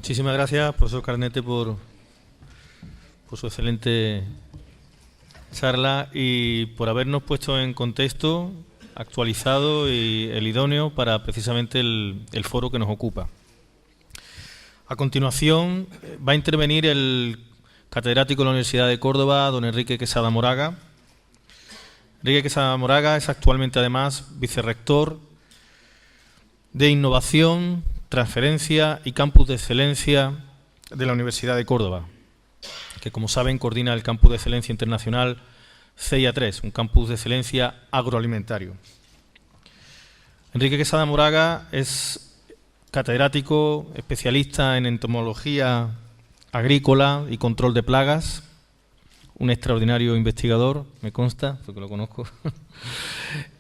Muchísimas gracias, profesor Carnete, por su excelente charla y por habernos puesto en contexto, actualizado y el idóneo para precisamente el foro que nos ocupa. A continuación va a intervenir el catedrático de la Universidad de Córdoba, don Enrique Quesada Moraga. Enrique Quesada Moraga es actualmente además vicerrector de Innovación, Transferencia y Campus de Excelencia de la Universidad de Córdoba, que como saben coordina el Campus de Excelencia Internacional CIA3, un campus de excelencia agroalimentario. Enrique Quesada Moraga es catedrático, especialista en entomología agrícola y control de plagas, un extraordinario investigador, me consta, porque lo conozco,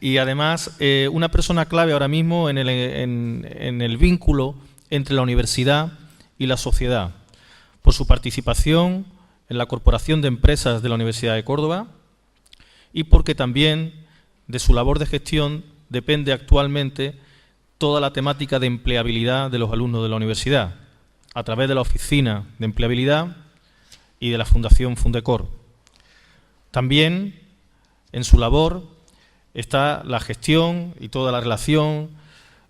y además una persona clave ahora mismo en el vínculo entre la universidad y la sociedad, por su participación en la Corporación de Empresas de la Universidad de Córdoba y porque también de su labor de gestión depende actualmente toda la temática de empleabilidad de los alumnos de la universidad, a través de la Oficina de Empleabilidad y de la Fundación Fundecor. También en su labor está la gestión y toda la relación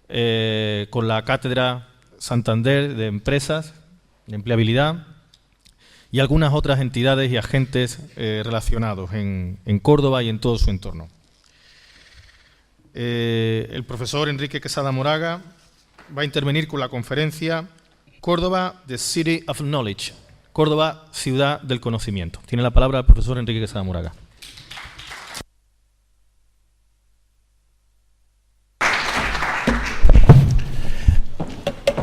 con la Cátedra Santander de Empresas, de Empleabilidad y algunas otras entidades y agentes relacionados en Córdoba y en todo su entorno. El profesor Enrique Quesada Moraga va a intervenir con la conferencia Córdoba, the City of Knowledge. Córdoba, ciudad del conocimiento. Tiene la palabra el profesor Enrique Quesada Moraga.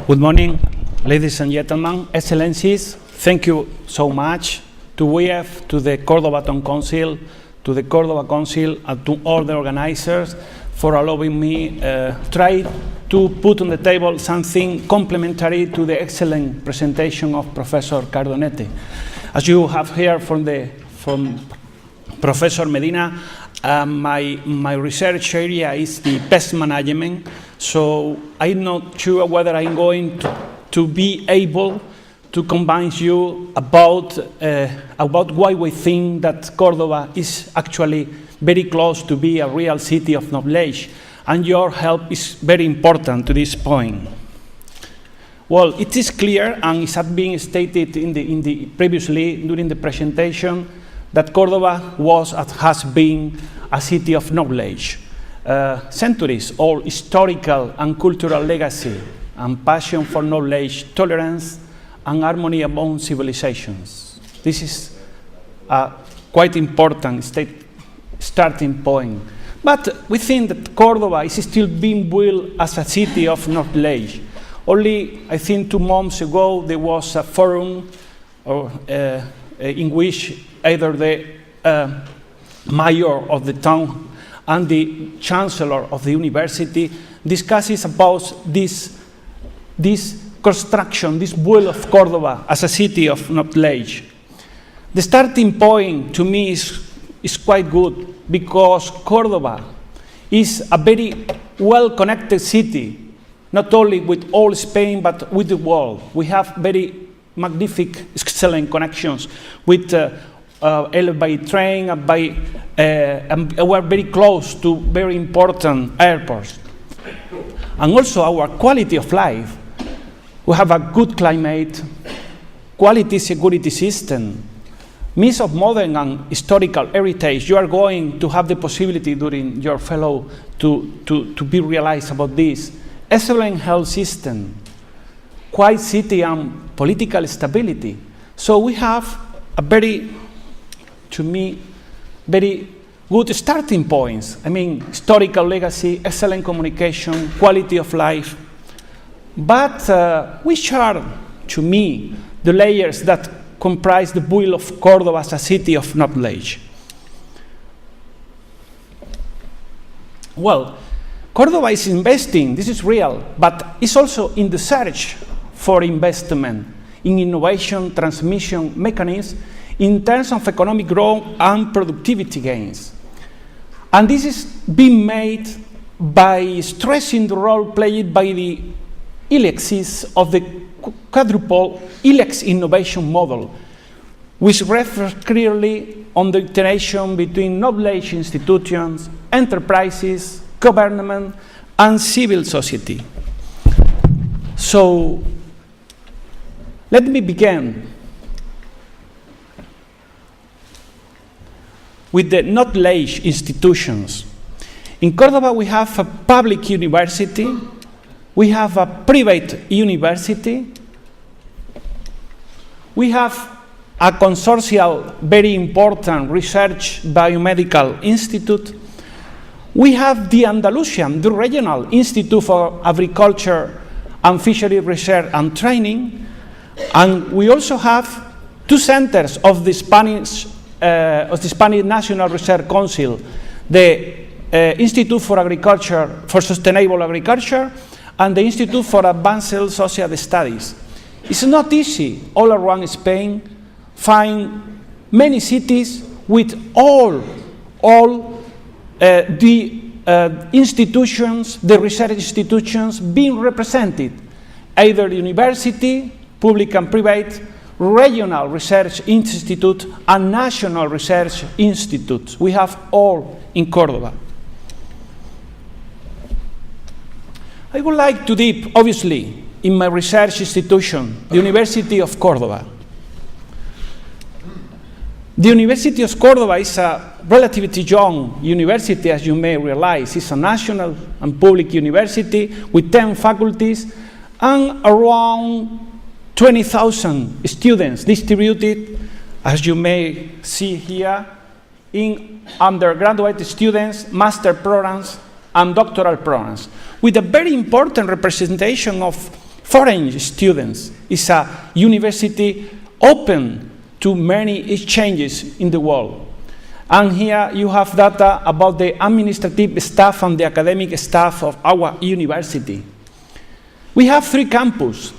Good morning, ladies and gentlemen, excellencies. Thank you so much to Wief, to the Córdoba Town Council, to the Córdoba Council, and to all the organizers for allowing me try to put on the table something complementary to the excellent presentation of Professor Cardonete. As you have heard from Professor Medina, my research area is the pest management, so I'm not sure whether I'm going to be able to convince you about why we think that Córdoba is actually very close to be a real city of knowledge, and your help is very important to this point. Well, it is clear, and it has been stated previously during the presentation, that Córdoba was and has been a city of knowledge. Centuries old historical and cultural legacy and passion for knowledge, tolerance, and harmony among civilizations. This is a quite important starting point. But we think that Córdoba is still being built as a city of knowledge. Only, I think 2 months ago, there was a forum in which either the mayor of the town and the chancellor of the university discusses about this construction, this build of Córdoba as a city of knowledge. The starting point to me is quite good because Córdoba is a very well-connected city, not only with all Spain but with the world. We have very magnificent, excellent connections with by train and we're very close to very important airports. And also our quality of life. We have a good climate, quality security system, means of modern and historical heritage. You are going to have the possibility during your fellow to be realized about this. Excellent health system, quiet city and political stability. So we have a very, to me, very good starting points. I mean, historical legacy, excellent communication, quality of life. But which are, to me, the layers that comprise the build of Córdoba as a city of knowledge? Well, Córdoba is investing, this is real, but it's also in the search for investment in innovation transmission mechanisms in terms of economic growth and productivity gains. And this is being made by stressing the role played by the ellipsis of the quadruple ILEX innovation model, which refers clearly on the interaction between knowledge institutions, enterprises, government, and civil society. So, let me begin with the knowledge institutions. In Córdoba, we have a public university, we have a private university, we have a consortial, very important research biomedical institute. We have the Andalusian, the Regional Institute for Agriculture and Fishery Research and Training, and we also have two centers of the Spanish National Research Council, the Institute for Agriculture, for Sustainable Agriculture, and the Institute for Advanced Social Studies. It's not easy all around Spain find many cities with all the institutions, the research institutions being represented, either university, public and private, regional research institute, and national research institutes. We have all in Córdoba. I would like to deep, obviously, in my research institution, the University of Córdoba. The University of Córdoba is a relatively young university, as you may realize. It's a national and public university with 10 faculties and around 20,000 students distributed, as you may see here, in undergraduate students, master programs, and doctoral programs, with a very important representation of foreign students. It's a university open to many exchanges in the world. And here you have data about the administrative staff and the academic staff of our university. We have 3 campuses.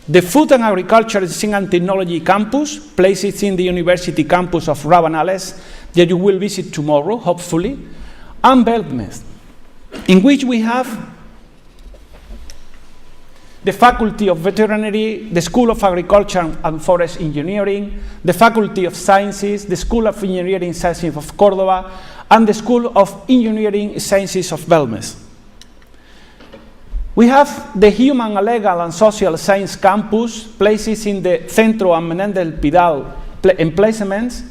The Food and Agriculture Science and Technology campus, placed in the university campus of Rabanales, that you will visit tomorrow, hopefully, and Belmez, in which we have the Faculty of Veterinary, the School of Agriculture and Forest Engineering, the Faculty of Sciences, the School of Engineering Sciences of Córdoba, and the School of Engineering Sciences of Belmez. We have the Human, Legal, and Social Science campus, places in the Centro and Menéndez Pidal emplacements,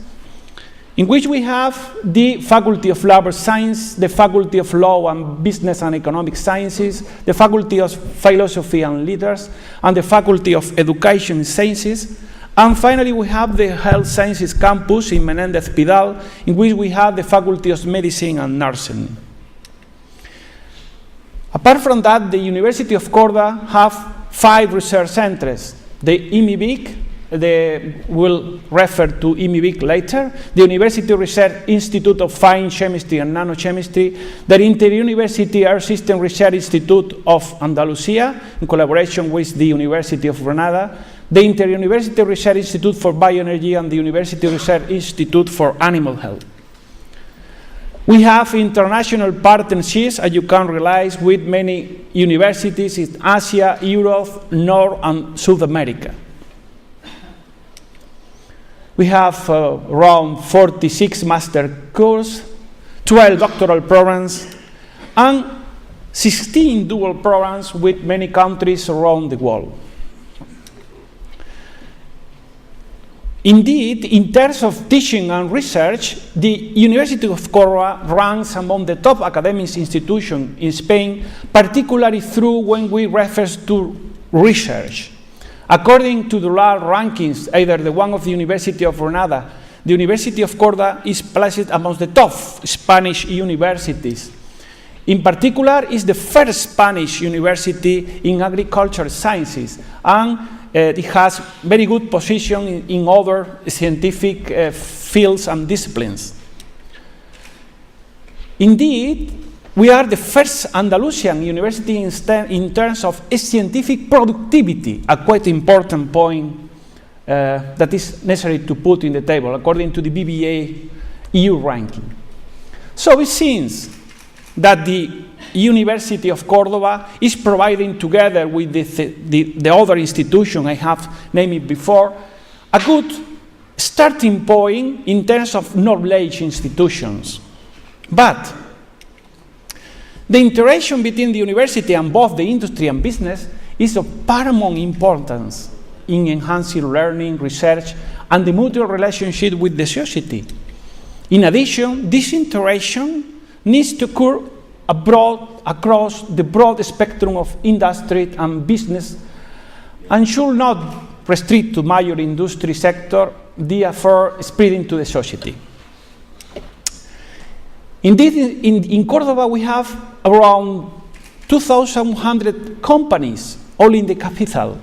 in which we have the Faculty of Labor Science, the Faculty of Law and Business and Economic Sciences, the Faculty of Philosophy and Letters, and the Faculty of Education Sciences. And finally, we have the Health Sciences campus in Menéndez Pidal, in which we have the Faculty of Medicine and Nursing. Apart from that, the University of Córdoba have 5 research centers. The IMIBIC, we'll refer to IMIBIC later, the University Research Institute of Fine Chemistry and Nanochemistry, the Inter-University Air System Research Institute of Andalusia, in collaboration with the University of Granada, the Inter-University Research Institute for Bioenergy, and the University Research Institute for Animal Health. We have international partnerships, as you can realize, with many universities in Asia, Europe, North and South America. We have around 46 master courses, 12 doctoral programs, and 16 dual programs with many countries around the world. Indeed, in terms of teaching and research, the University of Córdoba ranks among the top academic institutions in Spain, particularly through when we refer to research. According to the last rankings, either the one of the University of Granada, the University of Córdoba is placed amongst the top Spanish universities. In particular, it's the first Spanish university in agricultural sciences, and it has very good position in other scientific fields and disciplines. Indeed, we are the first Andalusian university in terms of scientific productivity, a quite important point that is necessary to put in the table, according to the BBA EU ranking. So it seems that the University of Córdoba is providing, together with the other institution I have named before, a good starting point in terms of knowledge institutions. But the interaction between the university and both the industry and business is of paramount importance in enhancing learning, research, and the mutual relationship with the society. In addition, this interaction needs to occur across the broad spectrum of industry and business and should not restrict to major industry sector, therefore spreading to the society. Indeed, in Córdoba we have around 2,100 companies, all in the capital,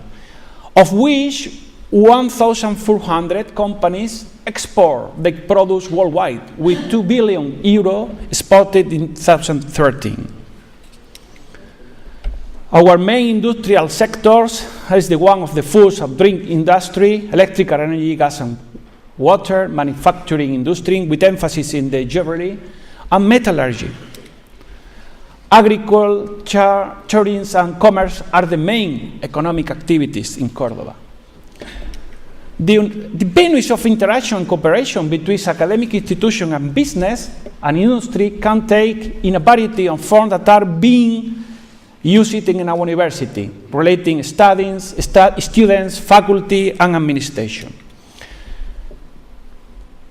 of which 1,400 companies export their products worldwide, with 2 billion euro exported in 2013. Our main industrial sectors is the one of the food and drink industry, electrical energy, gas and water, manufacturing industry, with emphasis in the jewelry, and metallurgy. Agriculture, tourism, and commerce are the main economic activities in Córdoba. The venues of interaction and cooperation between academic institutions and business and industry can take in a variety of forms that are being used in our university, relating studies, students, faculty, and administration.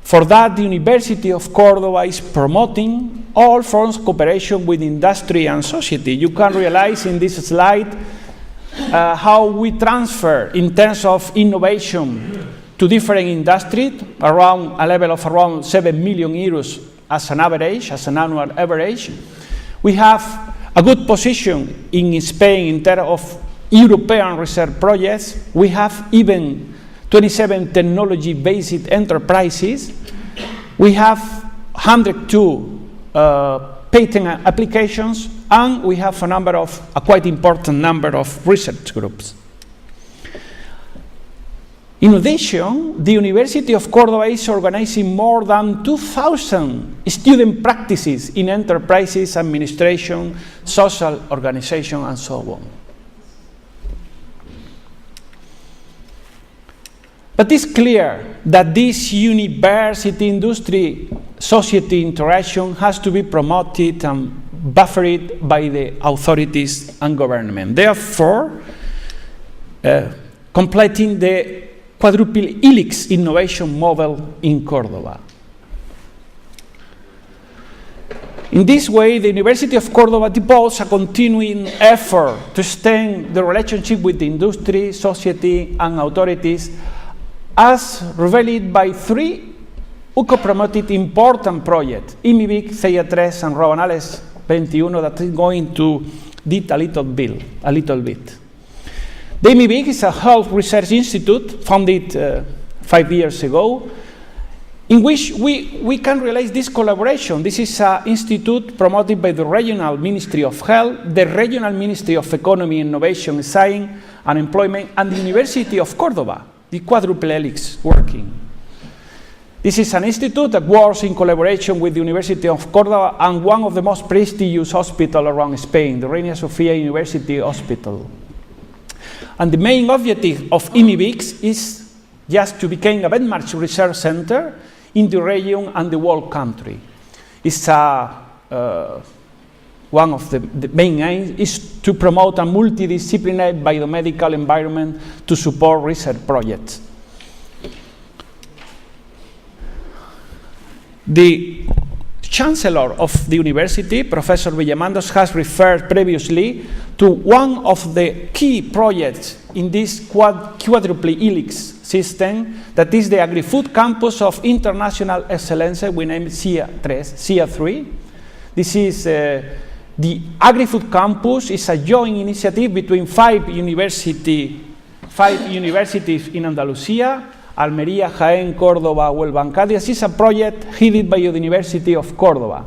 For that, the University of Córdoba is promoting all forms of cooperation with industry and society. You can realize in this slide how we transfer in terms of innovation to different industries, around a level of around 7 million euros as an average, as an annual average. We have a good position in Spain in terms of European research projects. We have even 27 technology-based enterprises. We have 102 patent applications, and we have a quite important number of research groups. In addition, the University of Córdoba is organizing more than 2,000 student practices in enterprises, administration, social organization, and so on. But it's clear that this university-industry-society interaction has to be promoted and buffered by the authorities and government. Therefore, completing the quadruple helix innovation model in Córdoba. In this way, the University of Córdoba devotes a continuing effort to extend the relationship with the industry, society, and authorities, as revealed by 3 UCO-promoted important projects, IMIBIC, CEIA3, and Rabanales 21, that is going to detail a little bit. The IMIBIC is a health research institute founded 5 years ago, in which we can realize this collaboration. This is an institute promoted by the Regional Ministry of Health, the Regional Ministry of Economy, Innovation, Science, and Employment, and the University of Córdoba, the quadruple helix working. This is an institute that works in collaboration with the University of Córdoba and one of the most prestigious hospitals around Spain, the Reina Sofia University Hospital. And the main objective of IMIBIC is just to become a benchmark research center in the region and the whole country. It's one of the main aims is to promote a multidisciplinary biomedical environment to support research projects. The Chancellor of the University, Professor Villamandos, has referred previously to one of the key projects in this quadruple helix system, that is the Agri-Food Campus of International Excellence, we name it CEIA3. This is the Agri-Food Campus is a joint initiative between 5 universities in Andalusia, Almería, Jaén, Córdoba, Huelva, and Cádiz. This is a project headed by the University of Córdoba.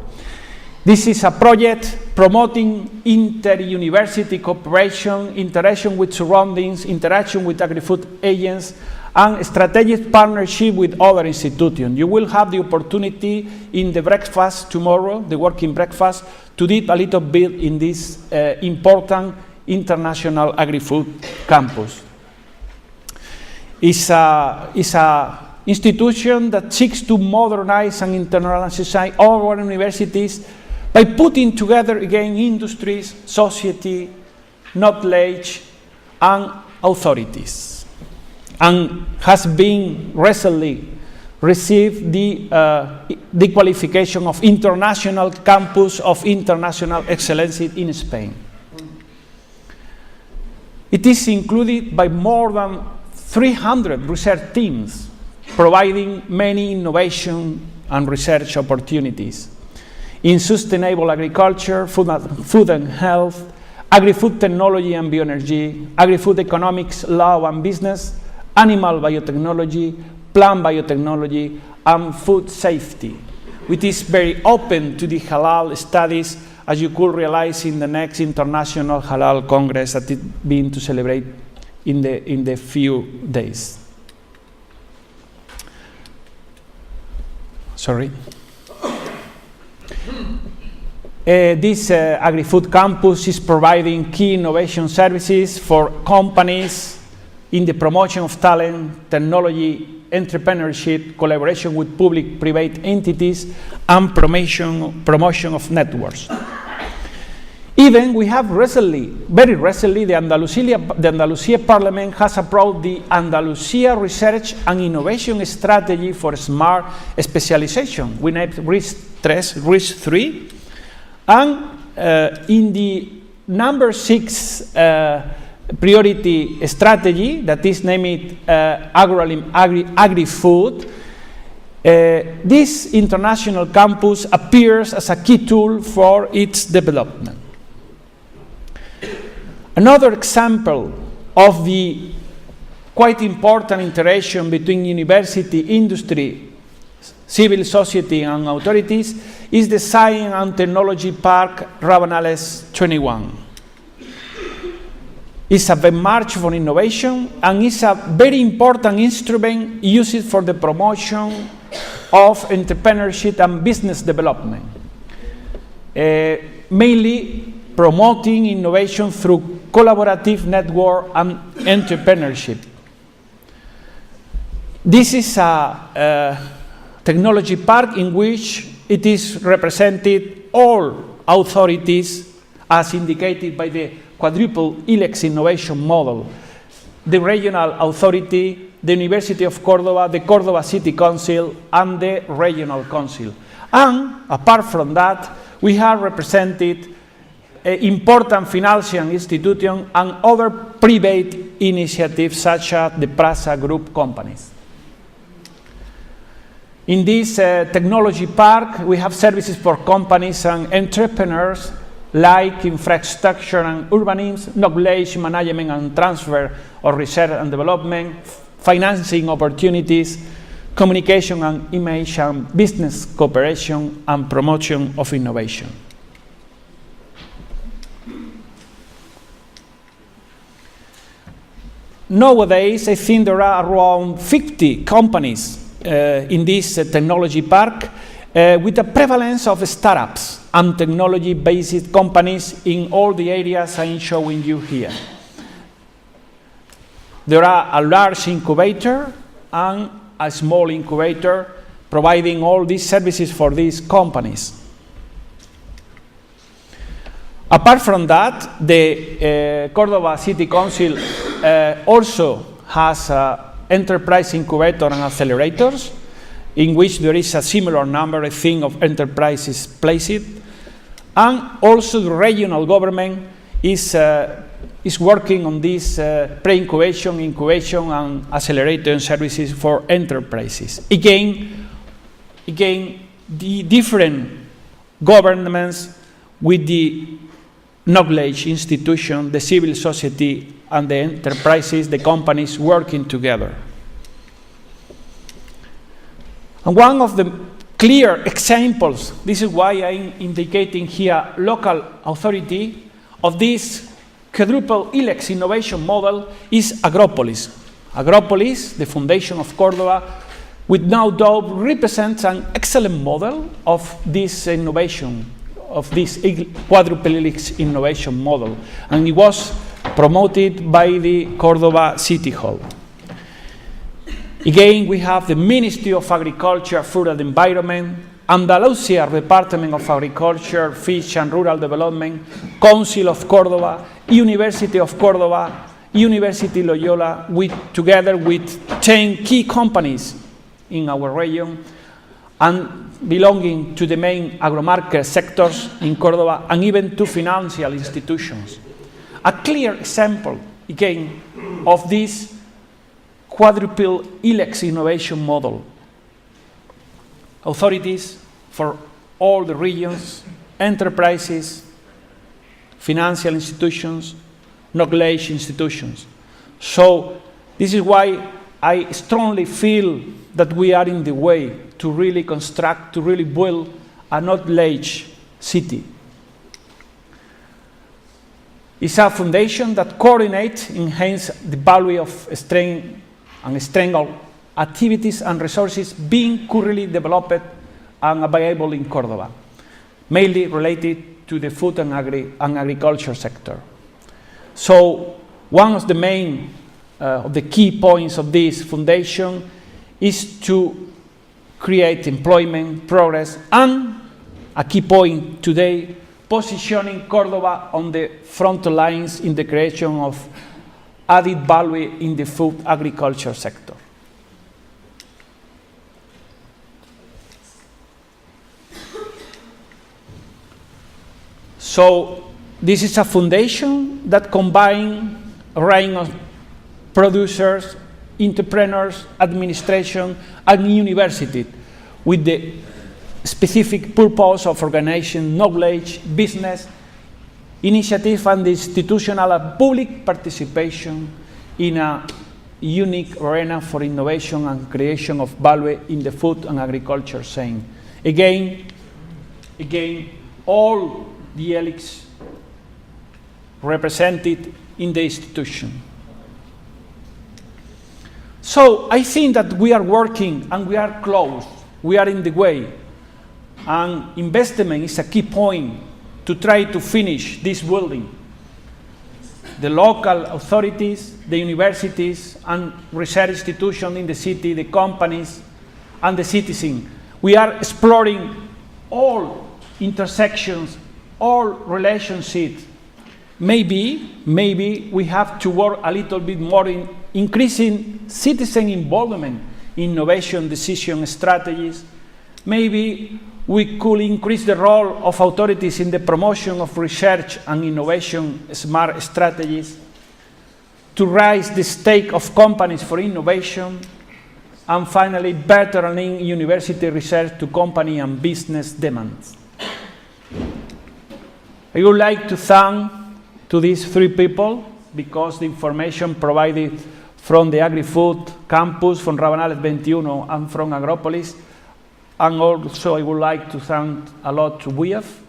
This is a project promoting inter-university cooperation, interaction with surroundings, interaction with agri-food agents, and strategic partnership with other institutions. You will have the opportunity in the breakfast tomorrow, the working breakfast, to deep a little bit in this important international agri-food campus. It's a institution that seeks to modernize and internationalize all our universities by putting together again industries, society, knowledge, and authorities, and has been recently received the qualification of International Campus of International Excellence in Spain. It is included by more than 300 research teams, providing many innovation and research opportunities in sustainable agriculture, food and health, agri-food technology and bioenergy, agri-food economics, law and business, animal biotechnology, plant biotechnology, and food safety, which is very open to the halal studies, as you could realize in the next International Halal Congress that is being to celebrate in the few days. Sorry. This agri-food campus is providing key innovation services for companies in the promotion of talent, technology, entrepreneurship, collaboration with public-private entities, and promotion of networks. Even we have very recently, the Andalusia Parliament has approved the Andalusia Research and Innovation Strategy for Smart Specialization. We named RIS 3. And in the number 6 priority strategy, that is named Agri-Food, this international campus appears as a key tool for its development. Another example of the quite important interaction between university, industry, civil society, and authorities is the Science and Technology Park Rabanales 21. It's a benchmark for innovation and is a very important instrument used for the promotion of entrepreneurship and business development, mainly promoting innovation through collaborative network and entrepreneurship. This is a technology park in which it is represented all authorities as indicated by the quadruple helix innovation model: the regional authority, the University of Córdoba, the Córdoba City Council, and the regional council. And apart from that, we have represented important financial institutions and other private initiatives such as the Prasa Group companies. In this technology park, we have services for companies and entrepreneurs like infrastructure and urbanism, knowledge management and transfer of research and development, financing opportunities, communication and image and business cooperation, and promotion of innovation. Nowadays, I think there are around 50 companies in this technology park with a prevalence of startups and technology-based companies in all the areas I'm showing you here. There are a large incubator and a small incubator providing all these services for these companies. Apart from that, the Córdoba City Council also has enterprise incubator and accelerators, in which there is a similar number, I think, of enterprises placed. And also the regional government is working on this pre-incubation, incubation, and accelerator services for enterprises. Again, the different governments with the knowledge institution, the civil society, and the enterprises, the companies working together. And one of the clear examples, this is why I'm indicating here local authority, of this quadruple helix innovation model is Agropolis. Agropolis, the foundation of Córdoba, with no doubt represents an excellent model of this innovation, of this quadruple helix innovation model, and it was promoted by the Córdoba City Hall. Again, we have the Ministry of Agriculture, Food and Environment, Andalusia Department of Agriculture, Fish and Rural Development, Council of Córdoba, University of Córdoba, University Loyola, together with 10 key companies in our region and belonging to the main agromarket sectors in Córdoba and even to financial institutions. A clear example, again, of this quadruple helix innovation model. Authorities for all the regions, enterprises, financial institutions, knowledge institutions. So this is why I strongly feel that we are in the way to really construct, to really build a knowledge city. It's a foundation that coordinates, enhances the value of strength of activities and resources being currently developed and available in Córdoba, mainly related to the food and agriculture sector. So one of the main, of the key points of this foundation is to create employment, progress, and a key point today, positioning Córdoba on the front lines in the creation of added value in the food agriculture sector. So this is a foundation that combines a range of producers, entrepreneurs, administration, and university with the specific purpose of organizing knowledge, business, initiative, and institutional and public participation in a unique arena for innovation and creation of value in the food and agriculture scene. Again, all the helix represented in the institution. So I think that we are working and we are close, we are in the way, and investment is a key point to try to finish this building. The local authorities, the universities and research institutions in the city, the companies and the citizens, we are exploring all intersections, all relationships. Maybe we have to work a little bit more in increasing citizen involvement in innovation decision strategies. Maybe we could increase the role of authorities in the promotion of research and innovation smart strategies, to raise the stake of companies for innovation, and finally, better link university research to company and business demands. I would like to thank to these three people because the information provided from the Agri-Food campus, from Rabanales 21 and from Agropolis. And also I would like to thank a lot to Wief.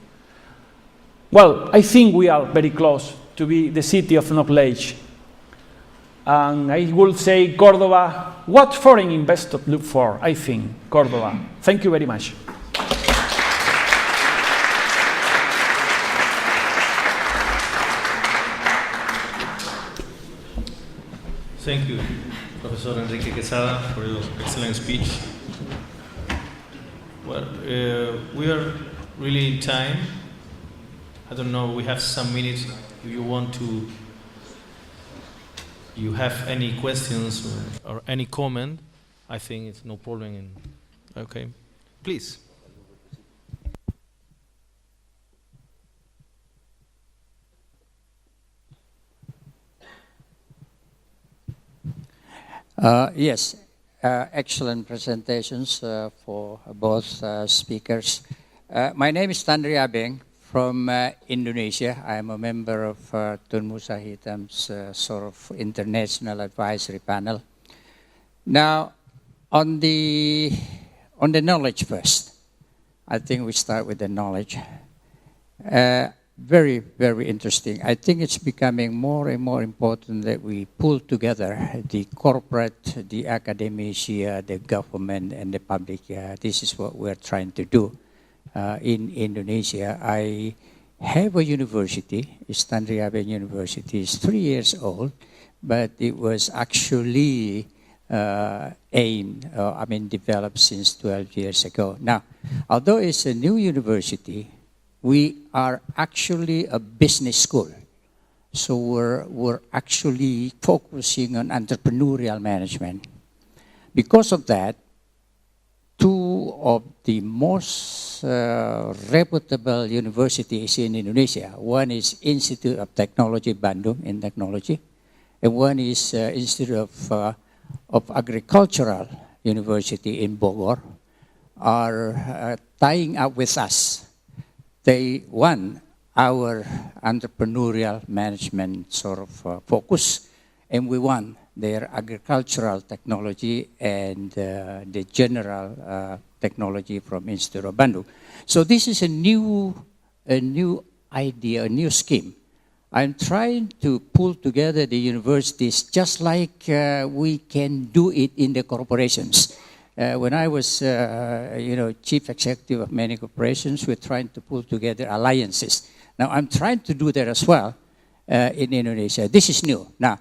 Well, I think we are very close to be the city of knowledge. And I will say Córdoba, what foreign investors look for, I think, Córdoba. Thank you very much. Thank you, Professor Enrique Quesada, for your excellent speech. Well, we are really in time. I don't know, we have some minutes. If you want to, you have any questions or any comment, I think it's no problem. Okay, please. Yes, excellent presentations for both speakers. My name is Tanri Abeng from Indonesia. I am a member of Tun Musa Hitam's sort of international advisory panel. Now, on the knowledge first, I think we start with the knowledge. very, very interesting. I think it's becoming more and more important that we pull together the corporate, the academia, the government, and the public. This is what we're trying to do in Indonesia. I have a university, Standri Abeng University. It's 3 years old, but it was actually developed since 12 years ago. Now, although it's a new university, we are actually a business school. So we're actually focusing on entrepreneurial management. Because of that, two of the most reputable universities in Indonesia, one is Institute of Technology Bandung in technology, and one is Institute of Agricultural University in Bogor, are tying up with us. They won our entrepreneurial management sort of focus, and we won their agricultural technology and the general technology from Institute of Bandung. So this is a new idea, a new scheme. I'm trying to pull together the universities just like we can do it in the corporations. When I was, chief executive of many corporations, we're trying to pull together alliances. Now, I'm trying to do that as well in Indonesia. This is new. Now,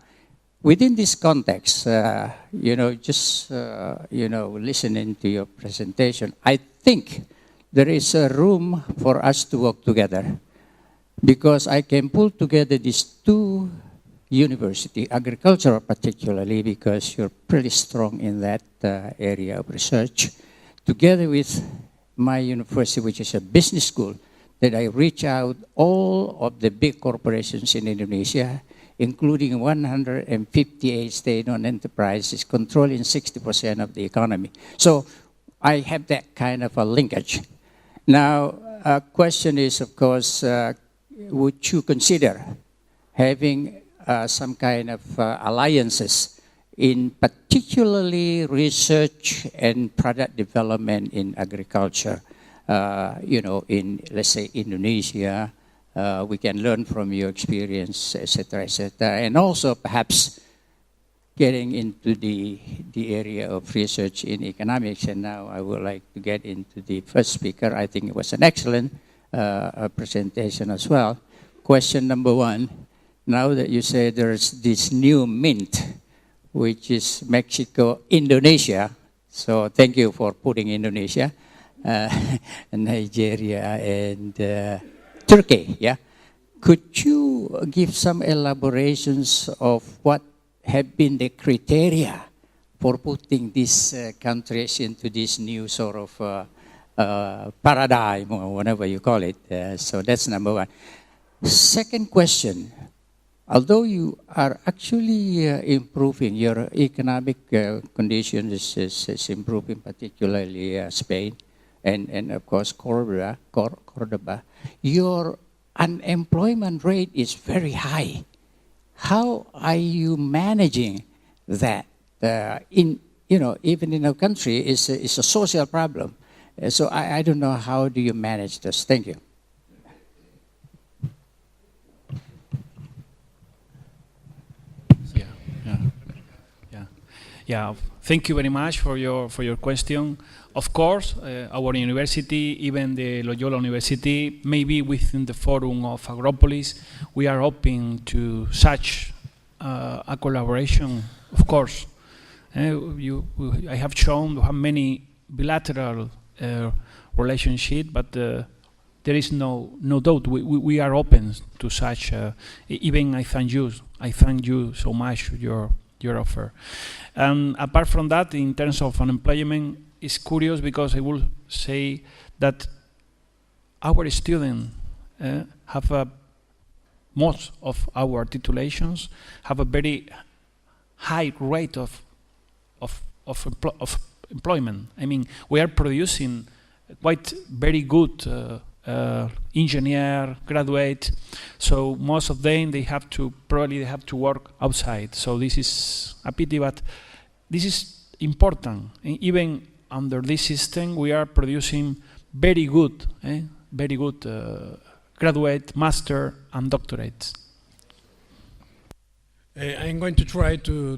within this context, listening to your presentation, I think there is a room for us to work together, because I can pull together these two university, agricultural particularly, because you're pretty strong in that area of research, together with my university, which is a business school, that I reach out all of the big corporations in Indonesia, including 158 state-owned enterprises, controlling 60% of the economy. So I have that kind of a linkage. Now, a question is, of course, would you consider having some kind of alliances in particularly research and product development in agriculture? In, let's say, Indonesia, we can learn from your experience, etc., etc., and also perhaps getting into the area of research in economics. And now I would like to get into the first speaker. I think it was an excellent presentation as well. Question number one. Now that you say there's this new mint, which is Mexico, Indonesia, so thank you for putting Indonesia, Nigeria, and Turkey, yeah? Could you give some elaborations of what have been the criteria for putting these countries into this new sort of paradigm, or whatever you call it? So that's number one. Second question. Although you are actually improving, your economic conditions is improving, particularly Spain and of course Córdoba, your unemployment rate is very high. How are you managing that? Even in our country, it's a social problem. So I don't know, how do you manage this? Thank you. Yeah, thank you very much for your question. Of course, our university, even the Loyola University, maybe within the forum of Agropolis, we are open to such a collaboration. Of course, I have shown we have many bilateral relationship, but there is no doubt we are open to such. Even I thank you so much your offer. And apart from that, in terms of unemployment, it's curious because I will say that our students have most of our titulations have a very high rate of employment. I mean, we are producing quite very good engineer, graduate, so most of them they have to work outside. So this is a pity, but this is important. And even under this system, we are producing very good graduate, master, and doctorates? I'm going to try to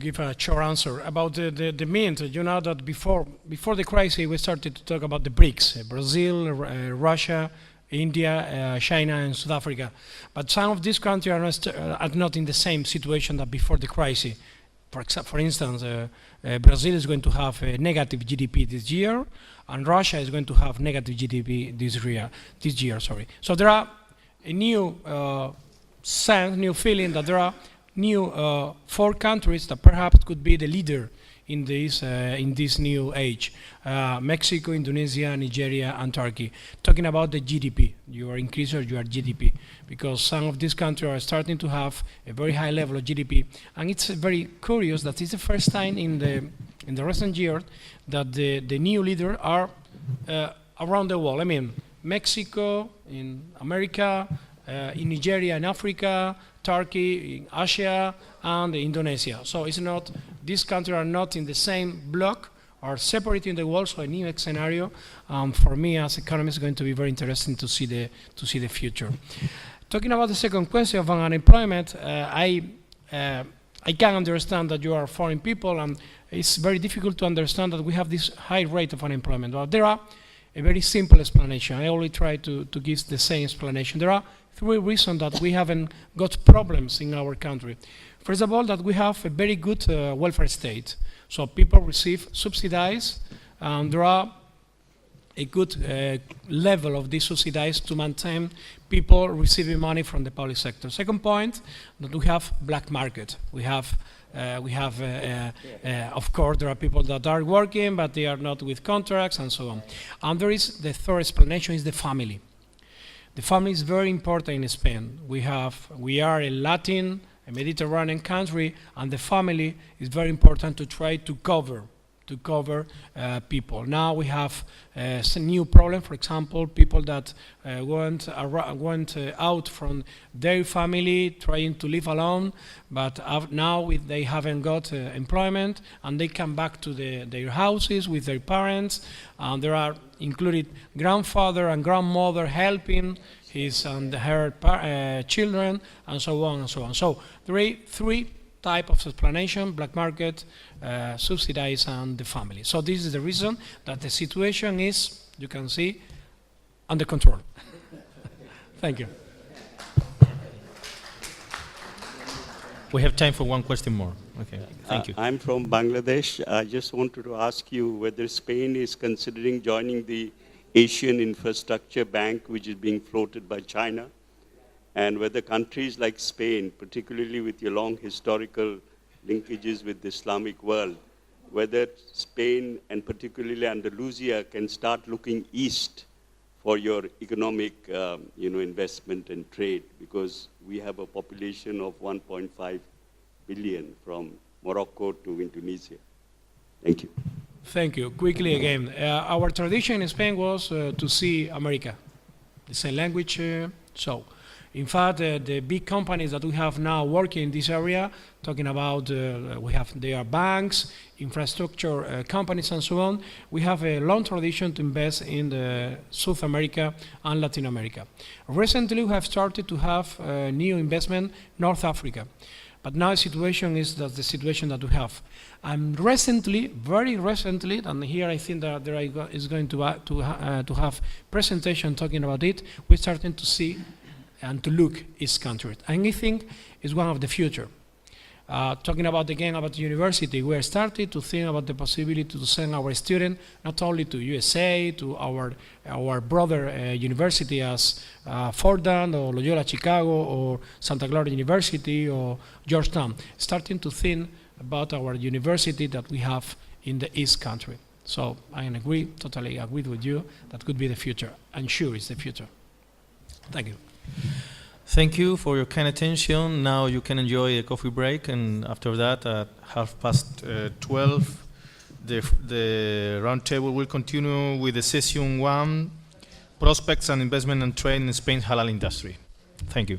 give a short answer about the mint. You know that before the crisis, we started to talk about the BRICS, Brazil, Russia, India, China, and South Africa. But some of these countries are not in the same situation that before the crisis. For instance, Brazil is going to have a negative GDP this year, and Russia is going to have negative GDP this year. So there are a new sense, new feeling that there are new 4 countries that perhaps could be the leader in this new age: Mexico, Indonesia, Nigeria, and Turkey. Talking about the GDP, you are increasing your GDP, because some of these countries are starting to have a very high level of GDP, and it's very curious that it's the first time in the recent year that the new leaders are around the world. I mean, Mexico in America, in Nigeria in Africa, Turkey in Asia, and Indonesia. So it's not, these countries are not in the same block, are separated in the world, so a new scenario. For me as economist, it's going to be very interesting to see the future. Talking about the second question of unemployment, I can understand that you are foreign people, and it's very difficult to understand that we have this high rate of unemployment. But there are a very simple explanation. I only try to give the same explanation. There are 3 reasons that we haven't got problems in our country. First of all, that we have a very good welfare state. So people receive subsidies, and there are a good level of these subsidies to maintain people receiving money from the public sector. Second point, that we have black market. Of course, there are people that are working, but they are not with contracts and so on. And there is the third explanation is the family. The family is very important in Spain. We are a Latin, a Mediterranean country, and the family is very important to try to cover people. Now we have some new problem. For example, people that went out from their family, trying to live alone, but now they haven't got employment, and they come back to their houses with their parents, and there are included grandfather and grandmother helping his and her children, and so on and so on. So there are 3 type of explanation: black market, subsidies, and the family. So this is the reason that the situation is, you can see, under control. Thank you. We have time for 1 question more. Okay, thank you. I'm from Bangladesh. I just wanted to ask you whether Spain is considering joining the Asian Infrastructure Bank, which is being floated by China, and whether countries like Spain, particularly with your long historical linkages with the Islamic world, whether Spain and particularly Andalusia can start looking east for your economic investment and trade, because we have a population of 1.5 billion from Morocco to Indonesia. Thank you. Thank you. Quickly again, our tradition in Spain was to see America, the same language. In fact, the big companies that we have now working in this area, talking about, they are banks, infrastructure companies, and so on. We have a long tradition to invest in South America and Latin America. Recently, we have started to have new investment North Africa. But now the situation is the situation that we have. And recently, very recently, and here I think that there is going to have presentation talking about it, we're starting to see and to look each country. And I think it's one of the future. Talking about again about the university, we are starting to think about the possibility to send our students not only to USA, to our brother university as Fordham or Loyola Chicago or Santa Clara University or Georgetown, starting to think about our university that we have in the East country. So I totally agree with you, that could be the future. I'm sure it's the future. Thank you. Thank you for your kind attention. Now you can enjoy a coffee break, and after that, at 12:30, the roundtable will continue with the session 1, Prospects and Investment and Trade in Spain's Halal Industry. Thank you.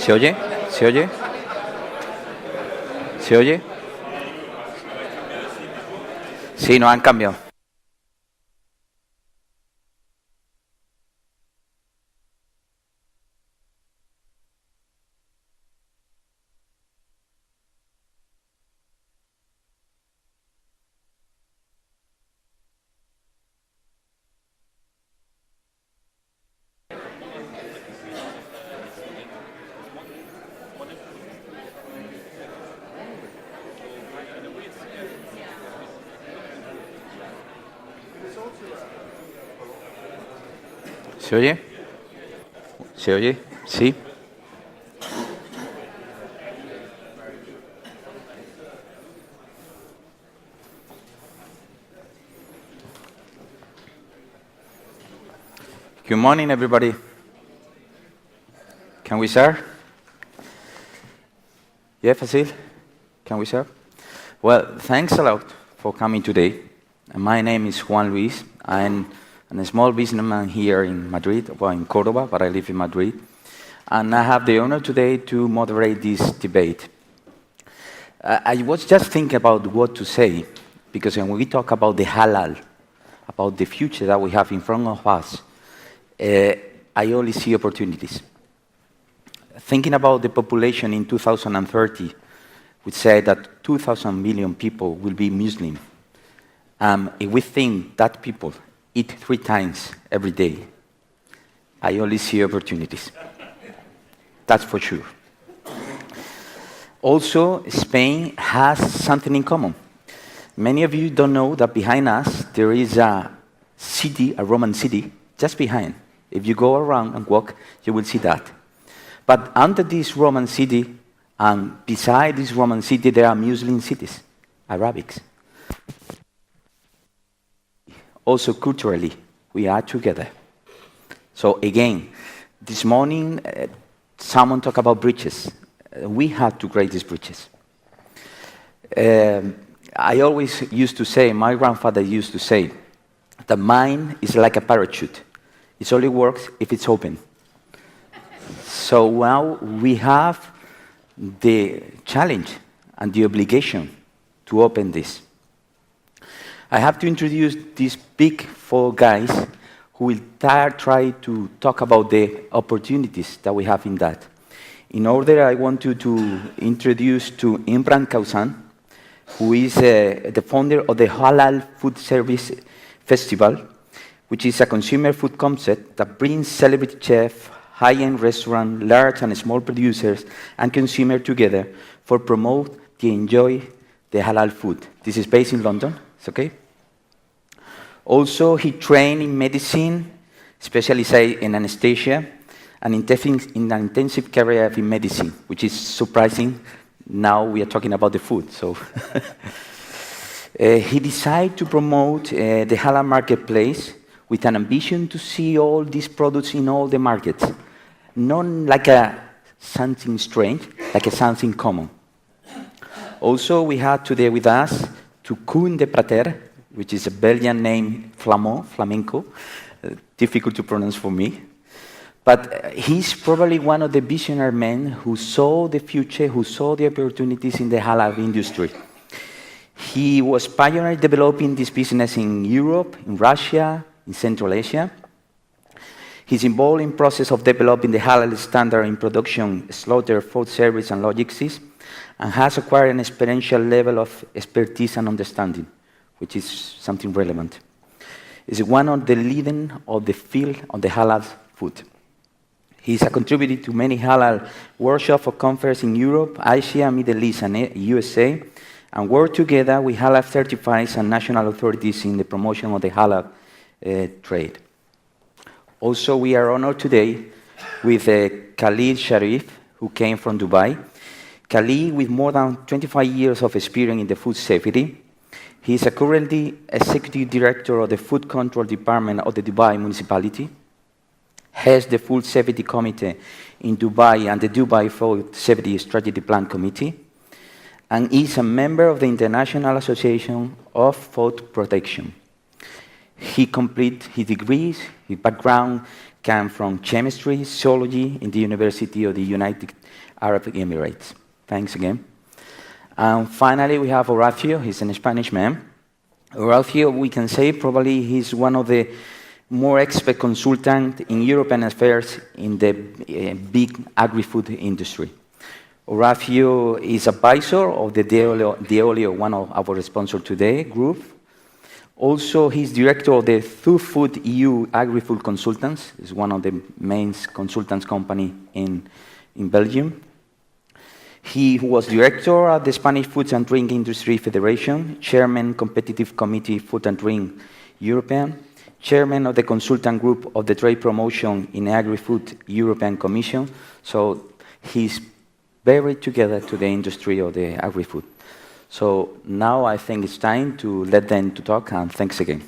¿Se oye? ¿Se oye? ¿Se oye? Sí, nos han cambiado. ¿Se oye? ¿Se oye? Sí. Good morning, everybody. Can we start? Yeah, Fasil? Can we start? Well, thanks a lot for coming today. My name is Juan Luis. I'm a small businessman here in Madrid, well, in Córdoba, but I live in Madrid. And I have the honor today to moderate this debate. I was just thinking about what to say, because when we talk about the halal, about the future that we have in front of us, I only see opportunities. Thinking about the population in 2030, we say that 2,000 million people will be Muslim. If we think that people eat 3 times every day, I only see opportunities. That's for sure. Also, Spain has something in common. Many of you don't know that behind us there is a city, a Roman city, just behind. If you go around and walk, you will see that. But under this Roman city, and beside this Roman city, there are Muslim cities, Arabics. Also culturally, we are together. So again, this morning, someone talked about bridges. We have to create these bridges. I always used to say, my grandfather used to say, the mind is like a parachute. It only works if it's open. So now we have the challenge and the obligation to open this. I have to introduce these big 4 guys who will try to talk about the opportunities that we have in that. In order, I want to introduce to Imran Kausan, who is the founder of the Halal Food Service Festival, which is a consumer food concept that brings celebrity chefs, high-end restaurants, large and small producers, and consumers together for promote the enjoy the halal food. This is based in London, it's okay? Also, he trained in medicine, specialized in anesthesia, and in an intensive career in medicine, which is surprising. Now we are talking about the food, so. He decided to promote the halal marketplace with an ambition to see all these products in all the markets. Not like something strange, like something common. Also, we have today with us to Koen de Prater, which is a Belgian name, flamenco, difficult to pronounce for me. But he's probably one of the visionary men who saw the future, who saw the opportunities in the halal industry. He was pioneer developing this business in Europe, in Russia, in Central Asia. He's involved in the process of developing the halal standard in production, slaughter, food service, and logistics, and has acquired an experiential level of expertise and understanding, which is something relevant. He's one of the leading of the field of the halal food. He's a contributor to many halal workshops or conferences in Europe, Asia, Middle East, and USA, and work together with halal certifiers and national authorities in the promotion of the halal trade. Also, we are honored today with Khalid Sharif, who came from Dubai. Khalid, with more than 25 years of experience in the food safety, he is currently executive director of the Food Control Department of the Dubai Municipality, heads the Food Safety Committee in Dubai and the Dubai Food Safety Strategy Plan Committee, and is a member of the International Association of Food Protection. He completed his degrees, his background came from chemistry, zoology in the University of the United Arab Emirates. Thanks again. And finally, we have Horacio. He's a Spanish man. Horacio, we can say probably he's one of the more expert consultants in European affairs in the big agri-food industry. Horacio is advisor of the Deolio, one of our sponsors today, group. Also, he's director of the Food EU Agri-Food Consultants. It's one of the main consultants company in Belgium. He was director at the Spanish Food and Drink Industry Federation, chairman Competitive Committee Food and Drink European, chairman of the consultant group of the Trade Promotion in Agri-Food European Commission. So he's very together to the industry of the agri-food. So now I think it's time to let them to talk, and thanks again.